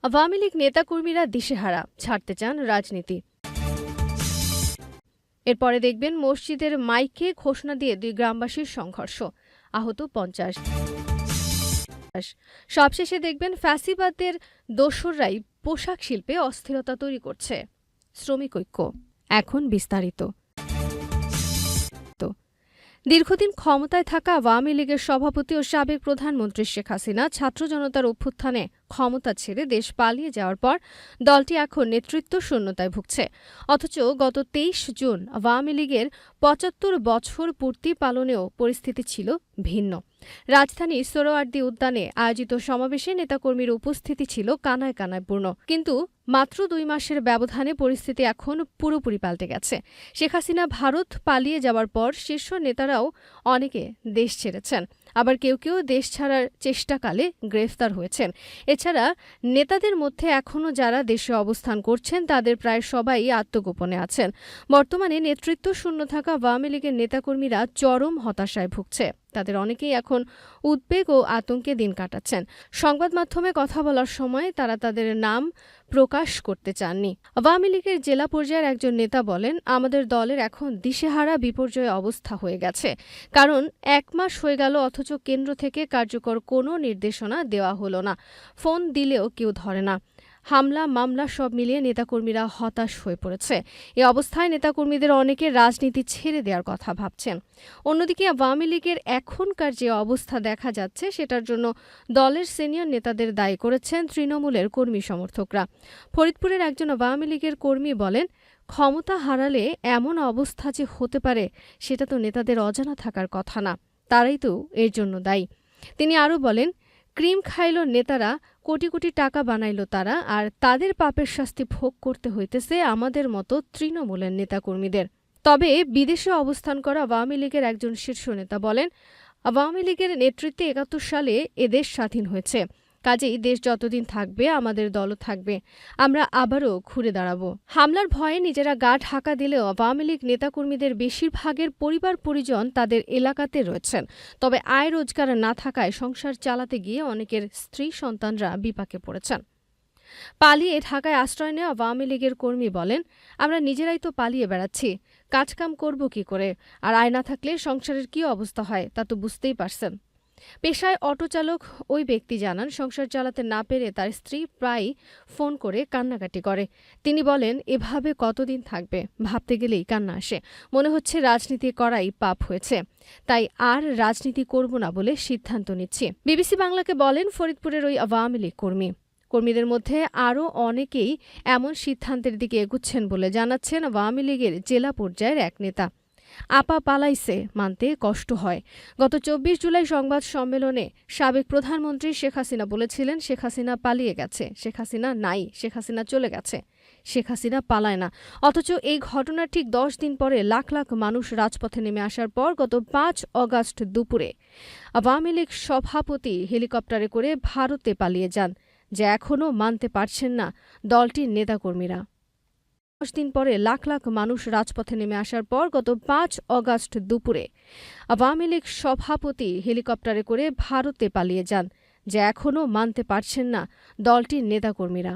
আওয়ামী লীগ নেতাকর্মীরা দিশেহারা, ছাড়তে চান রাজনীতি। এরপরে দেখবেন মসজিদের মাইকে ঘোষণা দিয়ে 2 গ্রামবাসীর সংঘর্ষ, আহত 50। সবশেষে দেখবেন ফ্যাসিবাদের দোসররাই পোশাক শিল্পে অস্থিরতা তৈরি করছে, শ্রমিক ঐক্য। এখন বিস্তারিত। দীর্ঘদিন ক্ষমতায় থাকা আওয়ামী লীগের সভাপতি ও সাবেক প্রধানমন্ত্রী শেখ হাসিনা ছাত্র জনতার অভ্যুত্থানে ক্ষমতা ছেড়ে দেশ পালিয়ে যাওয়ার পর দলটি এখন নেতৃত্ব শূন্যতায় ভুগছে। অথচ গত 23 জুন আওয়ামী লীগের ৭৫ বছর পূর্তি পালনেও পরিস্থিতি ছিল ভিন্ন। রাজধানী সোহরাওয়ার্দী উদ্যানে আয়োজিত সমাবেশে নেতাকর্মীর উপস্থিতি ছিল কানায় কানায় পূর্ণ। কিন্তু মাত্র 2 মাসের ব্যবধানে পরিস্থিতি এখন পুরোপুরি পাল্টে গেছে। শেখ হাসিনা ভারত পালিয়ে যাওয়ার পর শীর্ষ নেতারাও অনেকে দেশ ছেড়েছেন, আবার কেউ কেউ দেশ ছাড়ার চেষ্টাকালে গ্রেফতার হয়েছেন। এছাড়া নেতাদের মধ্যে এখনও যারা দেশে অবস্থান করছেন তাদের প্রায় সবাই আত্মগোপনে আছেন। বর্তমানে নেতৃত্ব শূন্য থাকা আওয়ামী লীগের নেতাকর্মীরা চরম হতাশায় ভুগছে। তাদের অনেকেই এখন উদ্বেগ ও আতঙ্কে দিন কাটাচ্ছেন। সংবাদ মাধ্যমে কথা বলার সময় তারা তাদের নাম প্রকাশ করতে চাননি। আওয়ামী লীগের জেলা পর্যায়ের একজন নেতা বলেন, আমাদের দলের এখন দিশেহারা বিপর্যয় অবস্থা হয়ে গেছে। কারণ 1 মাস হয়ে গেল অথচ কেন্দ্র থেকে কার্যকর কোনো নির্দেশনা দেওয়া হলো না। ফোন দিলেও কেউ ধরে না। হামলা মামলা সব মিলিয়ে নেতাকর্মীরা হতাশ হয়ে পড়েছে। এ অবস্থায় নেতাকর্মীদের অনেকে রাজনীতি ছেড়ে দেওয়ার কথা ভাবছেন। অন্যদিকে আওয়ামী লীগের এখনকার যে অবস্থা দেখা যাচ্ছে সেটার জন্য দলের সিনিয়র নেতাদের দায়ী করেছেন তৃণমূলের কর্মী সমর্থকরা। ফরিদপুরের একজন আওয়ামী লীগের কর্মী বলেন, ক্ষমতা হারালে এমন অবস্থা যে হতে পারে সেটা তো নেতাদের অজানা থাকার কথা না, তারাই তো এর জন্য দায়ী। তিনি আরও বলেন, ক্রিম খাইল নেতারা, কোটি কোটি টাকা বানাইল তারা, আর তাদের পাপের শাস্তি ভোগ করতে হইতেছে আমাদের মতো তৃণমূলের নেতাকর্মীদের। তবে বিদেশে অবস্থান করা আওয়ামী লীগের একজন শীর্ষ নেতা বলেন, আওয়ামী লীগের নেতৃত্বে ৭১ সালে এদেশ স্বাধীন হয়েছে, কাজেই দেশ যতদিন থাকবে আমাদের দলও থাকবে, আমরা আবারও ঘুরে দাঁড়াবো। হামলার ভয়ে নিজেরা গা ঢাকা দিলেও আওয়ামী লীগ নেতাকর্মীদের বেশিরভাগের পরিবার পরিজন তাদের এলাকাতে রয়েছেন। তবে আয় রোজগার না থাকায় সংসার চালাতে গিয়ে অনেকের স্ত্রী সন্তানরা বিপাকে পড়েছেন। পালিয়ে ঢাকায় আশ্রয় নেওয়া আওয়ামী লীগের কর্মী বলেন, আমরা নিজেরাই তো পালিয়ে বেড়াচ্ছি, কাজকাম করব কি করে, আর আয় না থাকলে সংসারের কী অবস্থা হয় তা তো বুঝতেই পারছেন। পেশায় অটোচালক ওই ব্যক্তি জানান, সংসার চালাতে না পেরে তার স্ত্রী প্রায়ই ফোন করে কান্নাকাটি করে। তিনি বলেন, এভাবে কতদিন থাকবে, ভাবতে গেলেই কান্না আসে। মনে হচ্ছে রাজনীতি করাই পাপ হয়েছে, তাই আর রাজনীতি করব না বলে সিদ্ধান্ত নিচ্ছি। বিবিসি বাংলাকে বলেন, ফরিদপুরের ওই আওয়ামী লীগ কর্মীদের মধ্যে আরও অনেকেই এমন সিদ্ধান্তের দিকে এগুচ্ছেন বলে জানাচ্ছেন আওয়ামী লীগের জেলা পর্যায়ের এক নেতা। আপা পালাইছে মানতে কষ্ট হয়। গত 24 জুলাই সংবাদ সম্মেলনে সাবেক প্রধানমন্ত্রী শেখ হাসিনা বলেছিলেন, শেখ হাসিনা পালিয়ে গেছে, শেখ হাসিনা নাই, শেখ হাসিনা চলে গেছে, শেখ হাসিনা পালায় না। অথচ এই ঘটনার ঠিক 10 দিন পরে লাখ লাখ মানুষ রাজপথে নেমে আসার পর গত 5 অগাস্ট দুপুরে আওয়ামী লীগ সভাপতি হেলিকপ্টারে করে ভারতে পালিয়ে যান, যা এখনও মানতে পারছেন না দলটির নেতাকর্মীরা। 10 দিন পরে লাখ লাখ মানুষ রাজপথে নেমে আসার পর গত 5 অগাস্ট দুপুরে আওয়ামী লীগ সভাপতি হেলিকপ্টারে করে ভারতে পালিয়ে যান, যা এখনও মানতে পারছেন না দলটির নেতাকর্মীরা।